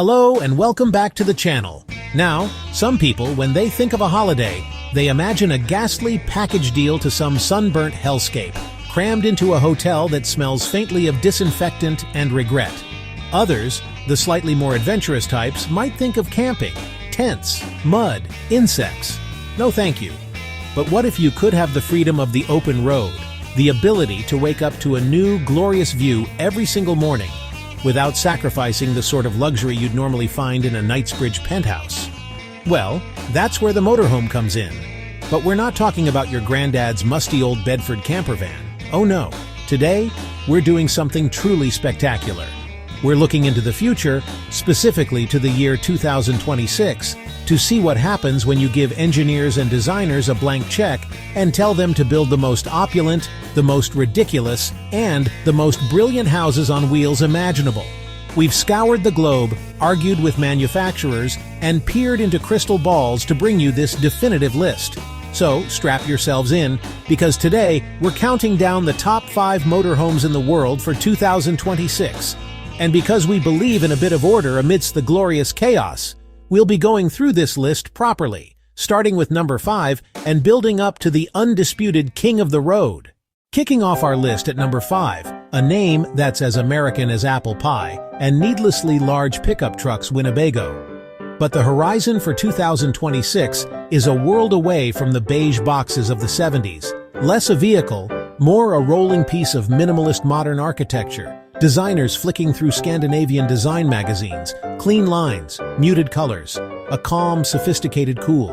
Hello and welcome back to the channel. Now, some people, when they think of a holiday, they imagine a ghastly package deal to some sunburnt hellscape, crammed into a hotel that smells faintly of disinfectant and regret. Others, the slightly more adventurous types, might think of camping, tents, mud, insects. No thank you. But what if you could have the freedom of the open road, the ability to wake up to a new, glorious view every single morning, without sacrificing the sort of luxury you'd normally find in a Knightsbridge penthouse? Well, that's where the motorhome comes in. But we're not talking about your granddad's musty old Bedford camper van. Oh no, today, we're doing something truly spectacular. We're looking into the future, specifically to the year 2026, to see what happens when you give engineers and designers a blank check and tell them to build the most opulent, the most ridiculous, and the most brilliant houses on wheels imaginable. We've scoured the globe, argued with manufacturers, and peered into crystal balls to bring you this definitive list. So, strap yourselves in, because today we're counting down the top 5 motorhomes in the world for 2026. And because we believe in a bit of order amidst the glorious chaos, we'll be going through this list properly, starting with number 5 and building up to the undisputed king of the road. Kicking off our list at number 5, a name that's as American as apple pie and needlessly large pickup trucks Winnebago. But the horizon for 2026 is a world away from the beige boxes of the 70s. Less a vehicle, more a rolling piece of minimalist modern architecture. Designers flicking through Scandinavian design magazines, clean lines, muted colors, a calm, sophisticated cool.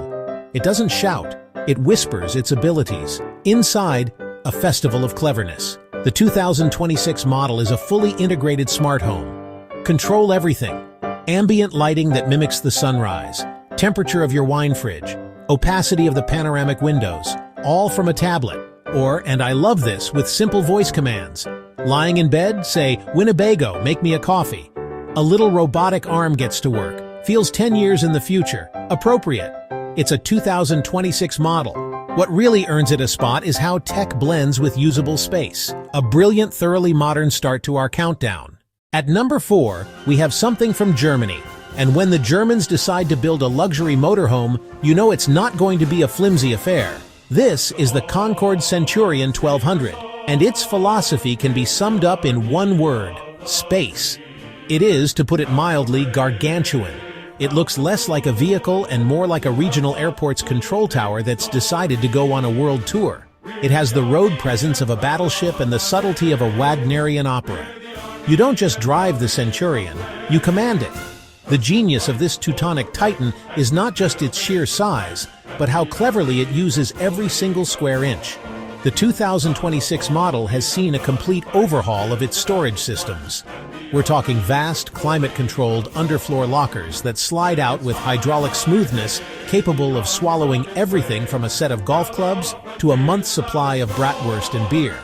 It doesn't shout, it whispers its abilities. Inside, a festival of cleverness. The 2026 model is a fully integrated smart home. Control everything. Ambient lighting that mimics the sunrise, temperature of your wine fridge, opacity of the panoramic windows, all from a tablet. Or, and I love this, with simple voice commands. Lying in bed, say, "Winnebago, make me a coffee." A little robotic arm gets to work. Feels 10 years in the future. Appropriate. It's a 2026 model. What really earns it a spot is how tech blends with usable space. A brilliant, thoroughly modern start to our countdown. At number 4, we have something from Germany. And when the Germans decide to build a luxury motorhome, you know it's not going to be a flimsy affair. This is the Concorde Centurion 1200. And its philosophy can be summed up in one word: space. It is, to put it mildly, gargantuan. It looks less like a vehicle and more like a regional airport's control tower that's decided to go on a world tour. It has the road presence of a battleship and the subtlety of a Wagnerian opera. You don't just drive the Centurion, you command it. The genius of this Teutonic titan is not just its sheer size, but how cleverly it uses every single square inch. The 2026 model has seen a complete overhaul of its storage systems. We're talking vast, climate-controlled underfloor lockers that slide out with hydraulic smoothness, capable of swallowing everything from a set of golf clubs to a month's supply of bratwurst and beer.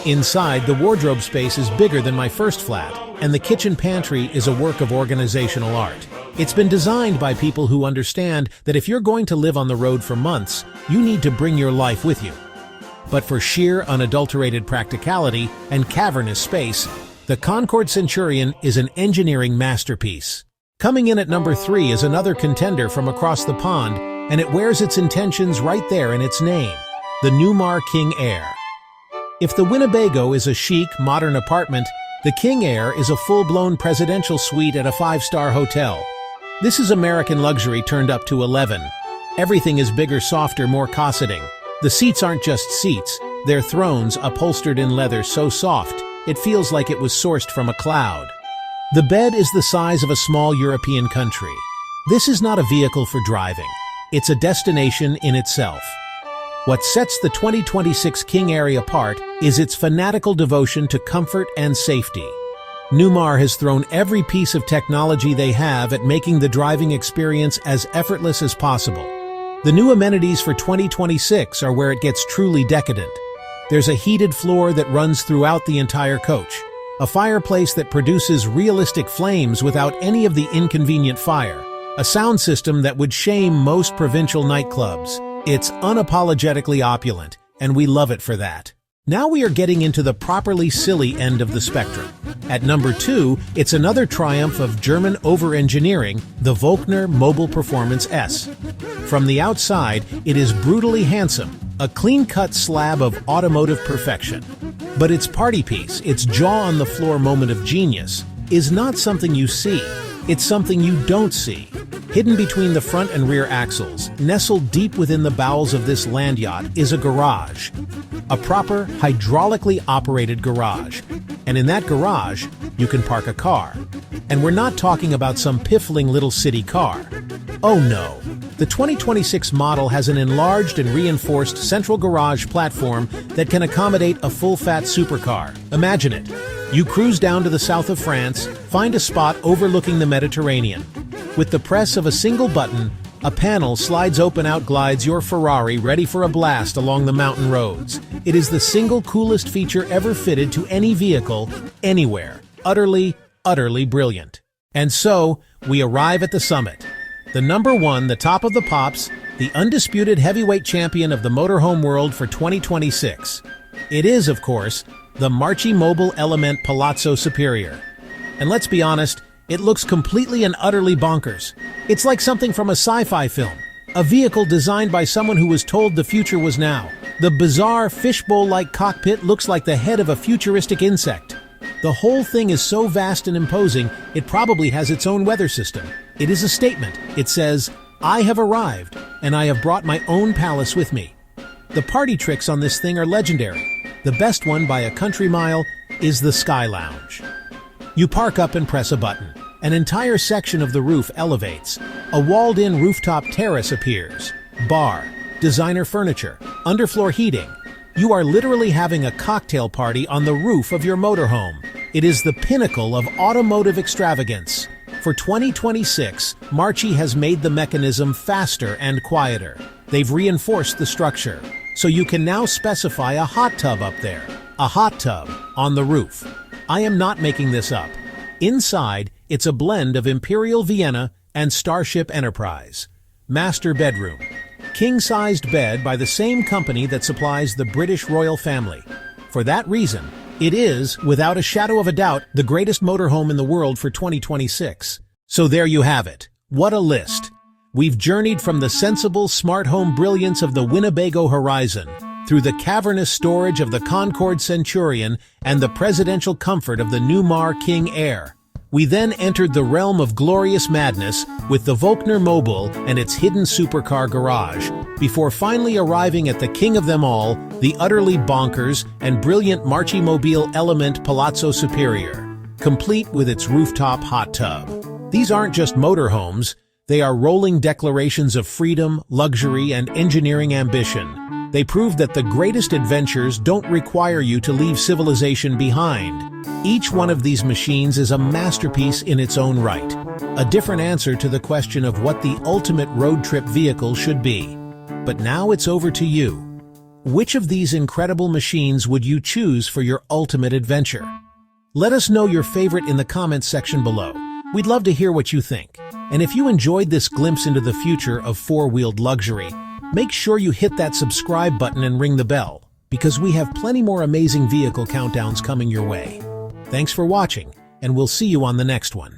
Inside, the wardrobe space is bigger than my first flat, and the kitchen pantry is a work of organizational art. It's been designed by people who understand that if you're going to live on the road for months, you need to bring your life with you. But for sheer, unadulterated practicality and cavernous space, the Concorde Centurion is an engineering masterpiece. Coming in at number 3 is another contender from across the pond, and it wears its intentions right there in its name: the Newmar King Air. If the Winnebago is a chic, modern apartment, the King Air is a full-blown presidential suite at a 5-star hotel. This is American luxury turned up to 11. Everything is bigger, softer, more cosseting. The seats aren't just seats, they're thrones upholstered in leather so soft, it feels like it was sourced from a cloud. The bed is the size of a small European country. This is not a vehicle for driving. It's a destination in itself. What sets the 2026 King Air apart is its fanatical devotion to comfort and safety. Newmar has thrown every piece of technology they have at making the driving experience as effortless as possible. The new amenities for 2026 are where it gets truly decadent. There's a heated floor that runs throughout the entire coach, a fireplace that produces realistic flames without any of the inconvenient fire, a sound system that would shame most provincial nightclubs. It's unapologetically opulent, and we love it for that. Now we are getting into the properly silly end of the spectrum. At number 2, it's another triumph of German over-engineering, the Volkner Mobile Performance S. From the outside, it is brutally handsome, a clean-cut slab of automotive perfection. But its party piece, its jaw-on-the-floor moment of genius, is not something you see, it's something you don't see. Hidden between the front and rear axles, nestled deep within the bowels of this land yacht, is a garage. A proper, hydraulically operated garage. And in that garage, you can park a car. And we're not talking about some piffling little city car. Oh no! The 2026 model has an enlarged and reinforced central garage platform that can accommodate a full-fat supercar. Imagine it. You cruise down to the south of France, find a spot overlooking the Mediterranean. With the press of a single button, a panel slides open out glides your Ferrari ready for a blast along the mountain roads. It is the single coolest feature ever fitted to any vehicle, anywhere. Utterly, utterly brilliant. And so, we arrive at the summit. The number 1, the top of the pops, the undisputed heavyweight champion of the motorhome world for 2026. It is, of course, the Marchi Mobile Element Palazzo Superior. And let's be honest, it looks completely and utterly bonkers. It's like something from a sci-fi film. A vehicle designed by someone who was told the future was now. The bizarre, fishbowl-like cockpit looks like the head of a futuristic insect. The whole thing is so vast and imposing, it probably has its own weather system. It is a statement. It says, "I have arrived, and I have brought my own palace with me." The party tricks on this thing are legendary. The best one by a country mile is the Sky Lounge. You park up and press a button. An entire section of the roof elevates. A walled-in rooftop terrace appears. Bar, designer furniture, underfloor heating. You are literally having a cocktail party on the roof of your motorhome. It is the pinnacle of automotive extravagance. For 2026, Marchi has made the mechanism faster and quieter. They've reinforced the structure, so you can now specify a hot tub up there. A hot tub on the roof. I am not making this up. Inside, it's a blend of Imperial Vienna and Starship Enterprise. Master bedroom. King-sized bed by the same company that supplies the British royal family. For that reason, it is, without a shadow of a doubt, the greatest motorhome in the world for 2026. So there you have it. What a list. We've journeyed from the sensible smart home brilliance of the Winnebago Horizon through the cavernous storage of the Concorde Centurion and the presidential comfort of the Newmar King Air. We then entered the realm of glorious madness with the Volkner Mobile and its hidden supercar garage, before finally arriving at the king of them all, the utterly bonkers and brilliant Marchi Mobile Element Palazzo Superior, complete with its rooftop hot tub. These aren't just motorhomes, they are rolling declarations of freedom, luxury, and engineering ambition. They prove that the greatest adventures don't require you to leave civilization behind. Each one of these machines is a masterpiece in its own right, a different answer to the question of what the ultimate road trip vehicle should be. But now it's over to you. Which of these incredible machines would you choose for your ultimate adventure? Let us know your favorite in the comments section below. We'd love to hear what you think. And if you enjoyed this glimpse into the future of four-wheeled luxury, make sure you hit that subscribe button and ring the bell, because we have plenty more amazing vehicle countdowns coming your way. Thanks for watching, and we'll see you on the next one.